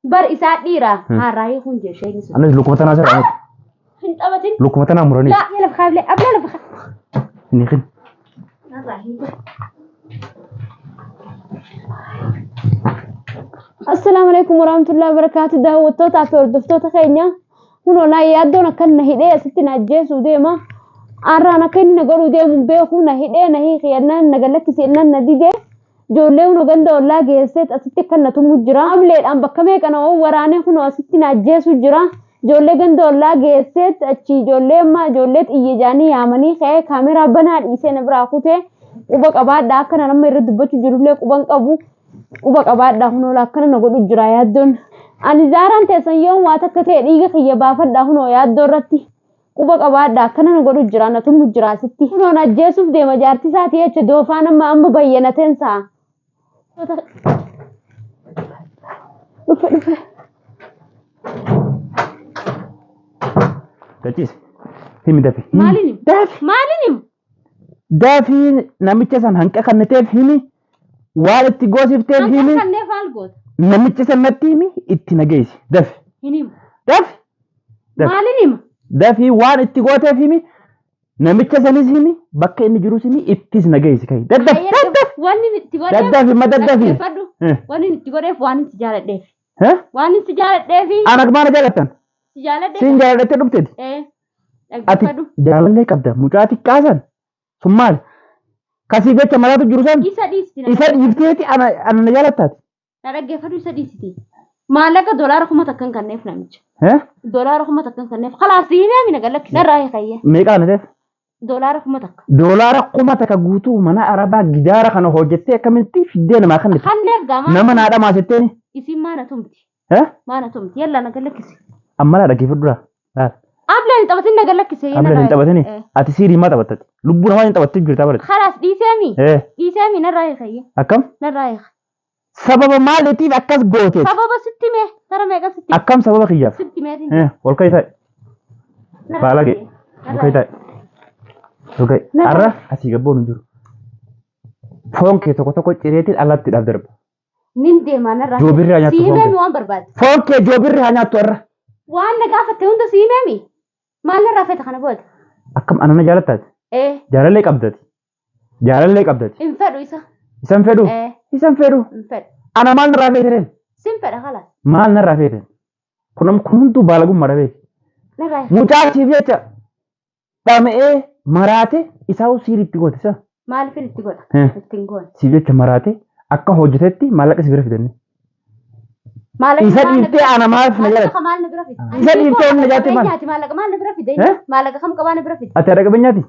bar isaa dhiira haraayi kun jeeshee ni Anis lukuma tanaa jira. hin qabatin Lukuma tanaa muranii. la yala khable abla la fakha Inni kin. السلام عليكم ورحمة الله وبركاته ده هو التوتا في الدفتوتا خينيا هنا لا يادونا كنا هدايا ستنا جيس وديما أرانا كنا نقولوا ديما بيخونا هدايا نهي خيانا نقلك سينا نديدي جوليو نقلنا ولا جيسيت أستي كنا تمجرا أبليد أم بكميك أنا وراني هنا ستنا جيس وجرا جولي قند ولا جيسيت أتشي جولي ما جوليت إيجاني يامني خي كاميرا بنا إيسي نبرا خوتي وبك أباد داكنا نما يرد بچو جروليك وبنك أبو uba qabaadha hunoo lakkana na godhu jira yaaddoon ani zaaraan teessan yoon waa takka ta'e dhiiga kiyya baafadha hunoo yaaddoo irratti uba qabaadha akkana na godhu jira na tumu jira sitti hunoon ajjeesuuf deema jaartii isaatii jecha doofaan amma bayyanateen sa'a dhufe Gachis. Himi dafi. Maaliin Dafi namicha san hanqa kannateef himi. Waan itti goosifteef himi. kannee faal goota Namicha sanatti himi itti nageessi. Dafi. hinimu Dafi. maaliin hima Dafi waan itti gooteef himi. Namicha sanis himi. Bakka inni jirus himi ittis nageessi kai. Daddafi. wanni itti godheef Daddafi ma daddafi. wanni itti godheef waan itti jaaladheef Heh? waan itti jaaladheef Anak maana jaalattan? itti jaaladheef Siin jaalatte dhufteeti. Ati dhaggeeffadhu jaalallee qabda. Mucaa xiqqaasan. Sun maali? Kasii jecha maraatu jiru san. isa dhiisiti Isa dhiifteeti ana na jaalattaati. na dhaggeeffadhu isa dhiisiti maallaqa doolaara 1000 kanneef namicha Heh? doolaara 1000 kanneef khalaas diinami na galakki narraa kayya Meeqa kana ta'eef? doolaara 1000 Doolaara 1000 guutuu mana arabaa gidaara kana hojjettee akkamitti fiddee namaa kan kanneef gama nama naadha maasetteeni. isin maana tumti Heh? maana tumti yalla na galakkisi Amma laa dhaggeeffadhu laa. ableen taphatin na galakkisi Abla hin taphatini. Ati siirii maa taphattati? Lubbuu namaa hin taphattee jirta barate. khalaas dhiisemi narraa kayya Akkam? narraa Sababa maaliitiif akkas gooteeti? sababa sitti mee tara meeqa sitti Akkam sababa kiyyaaf? sitti meetiin Ol ka'i taa'e. Baalage. Ol ka'i taa'e. Ol ka'i. Har'a asii gabboon hin jiru. Foon kee tokko tokko cireetiin allattiidhaaf darba. nin deemaa narraa Joobirri haa nyaattu foon siimemi kee. waan barbaade Foon kee joobirri haa nyaattu har'a. waan na gaafatte hunda siimemi maal narraa feeta kana booda Akkam anana jaalattaati? Jaalallee qabdati. Jaalallee qabdati. hin fedhu isa Isan fedhu? Isan fedhu? hin fedhu Ana maal narraa feetere? sin fedha khalaas Maal narraa feetere? Kun hunduu baalagummaa dhabee. narraa Mucaa siif jecha dhama'ee maraate isaa siiriitti goote isa. maaliifin itti godha ittiin goone Siif jecha maraate akka hojjetetti maallaqa si bira fidannee. maallaqa Isa dhiiftee ana maaf na jalatti? maal na bira fide Isa dhiiftee na jalatti maal? maallaqa maal na bira fide maallaqa kam qabaa na bira fide Ati haadha qabeenyaati?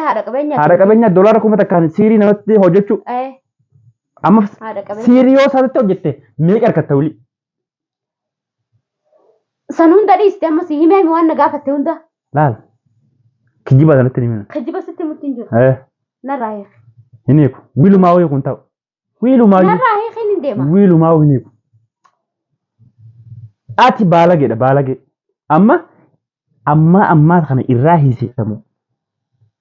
haadha qabeenyaati Haadha qabeenyaa doolaara 1000 siirii namatti hojjechuu. Amma haadha qabeenyaa siirii yoo isaatti hojjette meeqa harkatta wuli? san hunda dhiiste amma si himeemi waan na gaafatte hunda Laal. Kijjiba sanatti ni mina. kijiba sitti muttiin jiru narraa Hin eeku. Wiilumaa wayii kun ta'u. Wiilumaa wayii. narraa hiikin hin deema Wiilumaa wayii hin eeku. Ati baalageedha baalagee. Amma kana irraa hiisiftamu.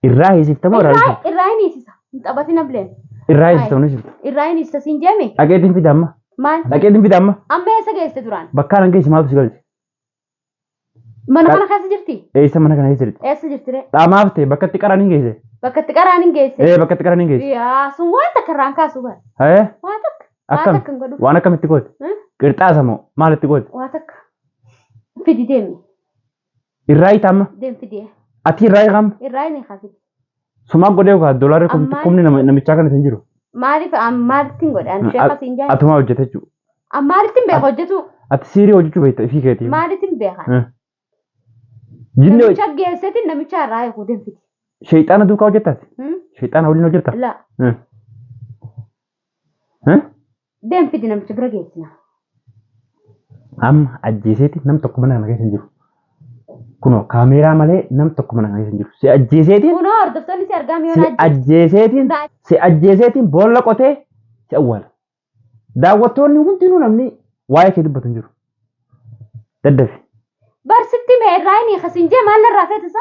Irraa hiisiftamu irraa hiisiftamu. irraa hin hiisisa hin taphatin ableen Irraa hiisiftamu ni jirtu. irraa hin hiisisa siin jeeme Dhaqeetiin fida amma. maal Dhaqeetiin fida amma. amma eessa geesse duraan Bakkaan an geessi maaltu si galche? mana kana keessa jirti Eessa mana kana keessa jirti? eessa jirtire Dhaamaaf ta'e bakka itti qaraan hin geesse. bakka itti qaraan hin geesse Bakka itti qaraan hin geesse. yaa sun waan takka irraan kaasuu bara waan takka Akkam? takka hin godhu Waan akkamitti goote? Qirxaasa moo maalitti goote? waan takka fidi deemi Irraa hiita amma? deem fidee Ati irraa hiikam? irraa hin hiikafidi Sumaa godhee kaa doolaarri kumni namichaa kana hin jiru. maaliif maalittiin godhe ani sheefa siin jaa Atumaa hojjete jechuudha. maalittiin beeka hojjetu Ati siirii hojjechuu beekta ifii keetii. maalittiin beeka Jinni namicha geessetiin namicha irraa hiikuu deem fidi sheexaana duukaa hojjettaati? Sheexaana waliin hojjetta? la deem fidi namicha bira geessina Amma ajjeeseeti nam tokko mana kana keessa hin jiru. Kunoo kaameeraa malee nam tokko mana kana keessa hin jiru. Si ajjeeseetiin. kunoo hordoftoonni si argaa Si miyoon ajjeeseetiin. Si ajjeeseetiin boolla qotee si awwaala. Daawwattoonni hundinuu namni waa'ee kee dubbatu hin jiru. Daddafi. barsitti mee irraa hin hiikasin jee maal narraa feetisa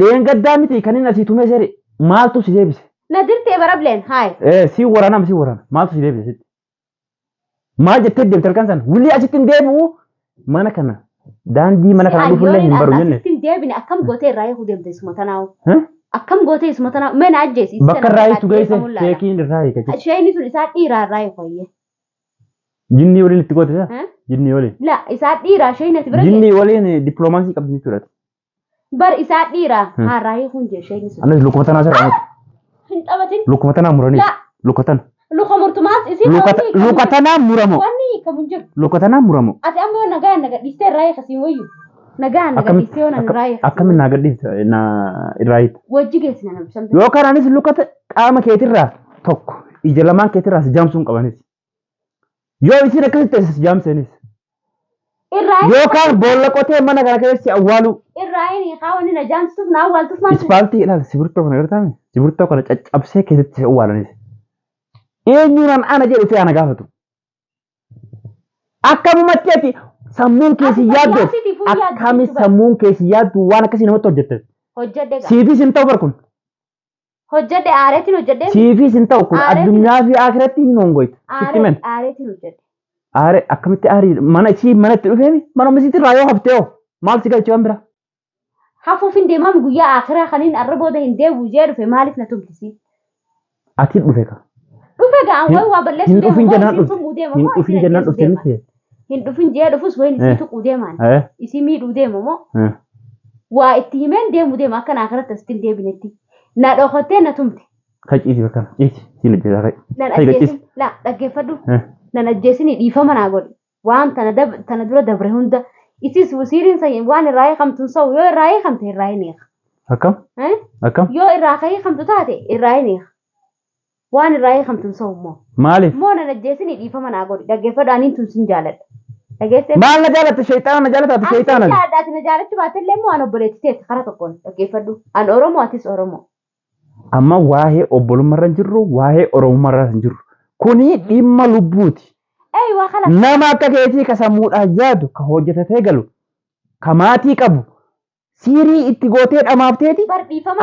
Dheen gaddaa miti kan inni asii tumee seere maaltu si deebise? na dirtee barableen haay Si waraana maaltu si deebise sitti? Maal jettee deemte halkan sana wulii asitti hin deebi'u mana kana daandii mana kana dhufuullee hin baru jenne. Asitti hin deebine akkam gootee irraa eeguu deemte isuma tanaawu. Akkam gootee isuma tanaawu mana ajjeesi. Bakka irraa eegtu geesse sheekiin irraa eegate. Sheekni sun isaa dhiiraa irraa eegoyyee. Jinni waliin itti goote saa? Jinni waliin. La isaa dhiiraa sheekni ati bira Jinni waliin dippiloomaasii qabdi jechuudha. Bar isaa dhiiraa harraa eeguun jee sheekni sun. Anis lukkuma tanaa sirraa miti. Hin taphatin. Lukkuma tanaa muranii. Lukkuma tanaa. Luka murtumaas isin luka tanaa muramo. Wanni kamun jiru. Luka tanaa muramo. Ati amma nagaa naga dhistee irraa eegasiin wayyu. Nagaa naga dhistee waan irraa eegasiin. Akkamiin naga dhistee na irraa eegtu. Wajji geessina nama bishaan. Yookaan anis luka qaama keetirraa tokko ija lamaan keetirraa si jaamsuun qabanis. Yoo isin akkasitti si jaamsenis. Yookaan boolla qotee mana kana keessatti awwaalu. Irraa inni haawani na jaamsuuf na awwaaltuuf maal. Ispaaltii ilaala sibirtoo kana gartaame sibirtoo kana caccabsee keessatti si awwaalanis. Eenyuun ana jedhu fi ana gaafatu. Akkamumatti ati sammuun keessi yaaddu akkami sammuun keessi yaaddu waan akkasii namatti hojjette. Hojjedhe gaa. Siifis hin ta'u barkun. Hojjedhe aareetiin hojjedhe. Siifis hin ta'u kun addunyaa fi akiratti hin hongoytu. Sitti men. Aareetiin hojjedhe. Aare akkamitti aarii mana isii manatti dhufeemi mana misiitti irraa yoo haftee hoo maal si galchee waan bira. Hafuuf hin deemamu guyyaa akiraa kaniin arra booda hin deebi'u jee dhufe maaliif na tumtisi. Ati dhufe ka. Dhufe gaa wayi waa balleessu deemu. Hin dhufin jennaan dhufte. Hin dhufin jennaan dhufte miti. Hin dhufin jee dhufus wayin isii tuquu deemaan. Isii miidhuu deemu moo. Waa itti himeen deemu deema akka naa kanatti asitti hin deebinetti. Na dhokottee na tumte. Kaciisi bakka ciisi siin ajjeesaa kai. Nan ajjeesin laa dhaggeeffadhu. Nan ajjeesini dhiifama naa godhi. Waan tana dura dabre hunda isis wasiiriin sayyin waan irraa eegamtuun sa'u yoo irraa eegamte irraa hin eega. Akkam? Akkam? Yoo irraa eegamtu taate irraa hin eega. Waan irraa eegamtuun sa'u immoo. Maaliif? Moo nan ajjeesini dhiifama naa godhi dhaggeeffadhu aniin tun sin jaaladha. Maal na jaalatte shayxaana na jaalataati shayxaana. Ati jaalatte na jaalachuu baattellee immoo an obboleetti teesse karaa tokkoon dhaggeeffadhu. An Oromoo atis Oromoo. Amma waa'ee obbolummaarra hin jirru waa'ee Oromummaarra hin jirru. Kuni dhimma lubbuuti. Nama akka keetii ka sammuudhaan yaadu ka hojjetatee galu ka maatii qabu siirii itti gootee dhamaafteeti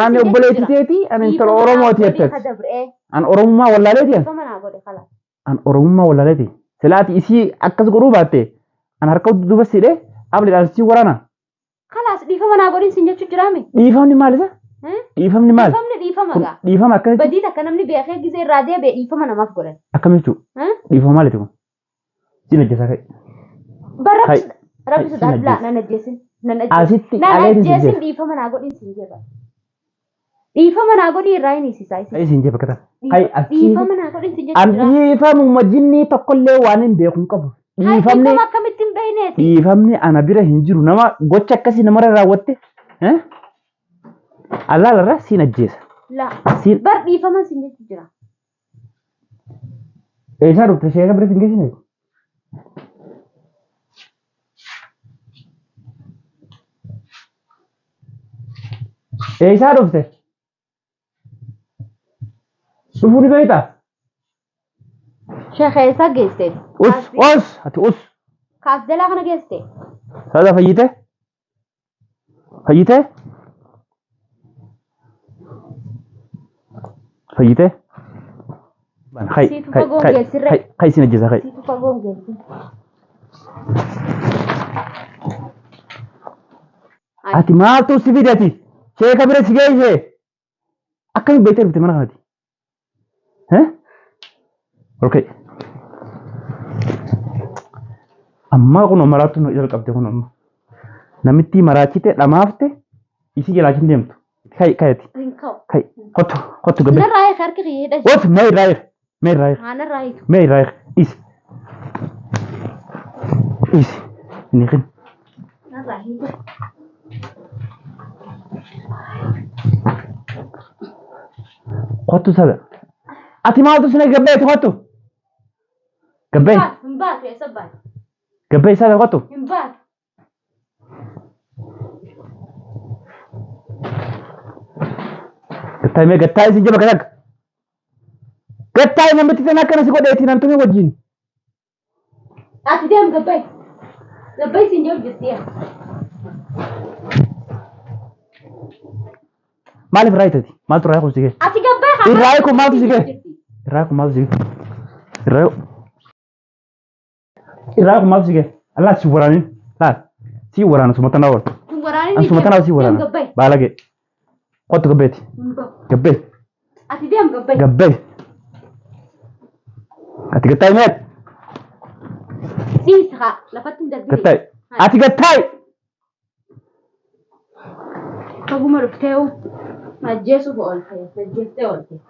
ani obboleettiteeti ani intala Oromooti jetteeti. An Oromummaa wallaaleeti an Oromummaa wallaaleeti. Silaati isii akkas godhuu baatte an harka duuba sidhee abdiidhaan si waraana. Kalaas dhiifama naa godhin sin jechuu jiraame. Dhiifamni maal isa? Dhiifamni maal? Dhiifamni dhiifama gaa. Dhiifama akkasitti. Badii takka namni beekee gisee irraa deebi'ee dhiifama namaaf godhan. Akkam jechuudha? Dhiifama maaliiti kun? Sin ajjeesaa kai. Rabbi sodaadhaa nan ajjeesin. Asitti nan ajjeesin dhiifama naa godhin sin jeeba. Dhiifama naa godhin irraa hin hiisisaa. Sin jeeba kata. Dhiifama naa godhin sin jechuudha. An dhiifamu majinni tokkollee waan hin beeku hin qabu. Dhiifamni akkamitti hin beekneeti. Dhiifamni ana bira hin jiru nama gocha akkasii namarra raawwatte. Allaalarra sin ajjeesa. Bar dhiifama sin jechu jira. Eessaa dhufte sheeka bira sin geessine? Eessaa dhufte? Dhufuu ni beektaa? Sheeka eessaa geesse? Ati us. Kaas jalaa kana geesse? Sada fayyite? Fayyite? Fayyite? Kai sin ajjeesaa kai. Ati maaltu si fidati? Sheeka bira si geesse? Akkamitti beektee dhufte mana kanatti? Okay. Amma kun maraatu nu jalqabde kun amma. Namitti maraachite dhamaafte isi jalaachiin deemtu. Kayati. Kai. Hotu gabe. Narraa harki qiyyeedha. Ot mee raayir. Mee raayir. Ana raayitu. Mee raayir. Is. Is. Ini kan. Narraa hiitu. Hotu sada. Ati maaltu sina gabbeeti hotu? Gabbee. Himbaatu eessa baate? Gabbee sada hotu? Himbaatu. Gattai si jaba kanak. Gattai namatti sana kana si godheeti nan tumi wajjin. Ati deem gabbay. Gabbay sin jiru jirtiya. Maaliif raayitati? Maaltu raayii kun sige? Ati gabbay haa. Raayii kun maaltu sige? Raayii kun maaltu sige? Raayii Irraa maaf si ga'e? Allah si waraani. Laal. Si waraana sumata na wal. Sumata na si waraana. Baala ga'e. Qottu gabbeeti. Gabbee. Ati deem gabbee. Gabbee. Ati gattaay meet. Siisa lafatti hin darbine. Gattaay. Ati gattaay. Kaguma dhufteewu ajjeesuuf oolte. Ajjeestee oolte.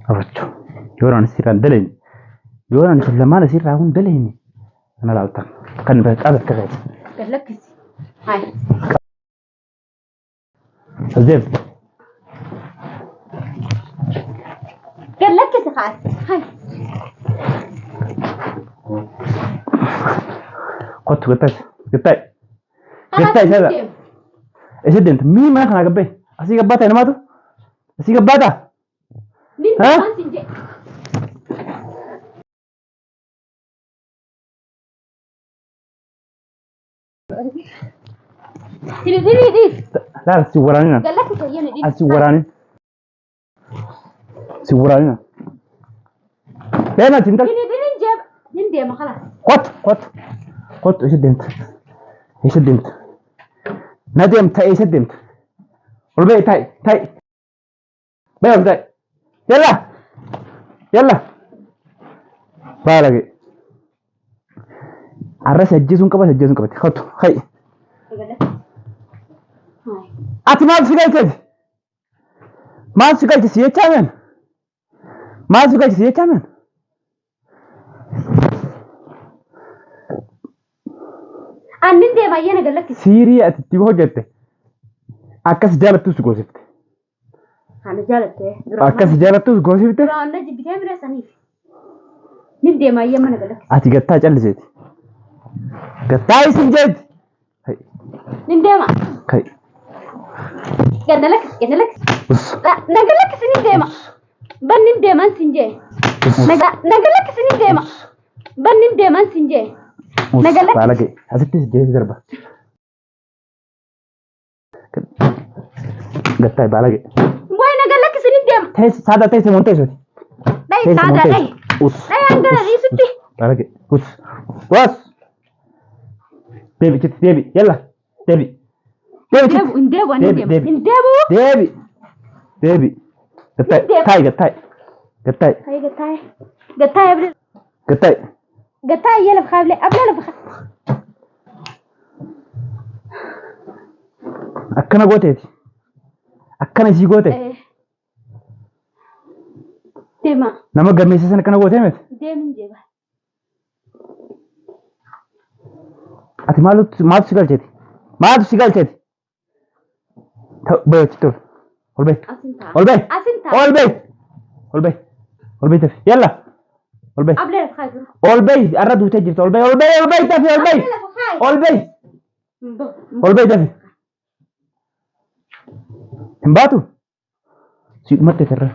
Abacho. Yooraan sirraan daleen. Yooraan sun lamaan sirraa hun daleen. Ana laaltan. Kan qabat kaza. Gad lakkisi. Hai. Azem. Gad lakkisi khaas. Hai. Qottu gattaay. Gattaay. Gattaay sada. Ese dent. Mii mana kana gabbee. Asii gabbaata namaatu. Asii gabbaata. Nin deeman sinje. Sini. Laal si waraanina. Gad lakkisi yene di. Asi waraanin. Si waraanina. Deema cintal. Nin jeeb. Nin deema khalas. Qottu ese dent. Ese dent. Na deemta ese dent. Ol bee tay. Bee ol tay. Yalla. Baalage. Arras ajjeesuun qabate. Qottu. Hai. Ati maal si galchiti? Maal si galchisi jechaamen? Annin deema yene gad lakkisi. Siirii ati itti hojjette akkas jaalattus goosifte. Ana jaalatte. Akkas jaalattus goosifte. Duraan na jibbitee bira saniif. Nin deema yemma gad lakkisi. Ati gattaa calliseeti. Gattaa isin jeeti. Nin deema. Kai. Gad lakkisi. Us. Naga lakkisi nin deema. Ban nin deeman sinjee. Naga lakkisi nin deema. Ban nin deeman sinjee. Naga lakkisi. Baalage. Asitti jeesi darba. Gattaay baalage. Boy naga lakkisi nin deema. Saada teesse mun teessoti. Dai saada dai. Us. Dai angana dhiisutti. Baalage. Us. Deebi chitti deebi. Yalla. Deebi. Hin deebu ani deema. Deebi. Gattaay. Gattaay yala bkhable abla bkha. Akkana gooteeti. Akkana isii goote. Deema. Nama gammeessisan akkana gootee miti. Deemin jeeba. Ati maaltu si galcheeti? Bayooti tol. Ol bee. Tafi. Yalla. Ol bee. Abla bkha jira. Ol bee. Arra duutee jirtu. Ol bee. Tafi. Ol bee tafi. Hin baatu? Si dhumatte irra.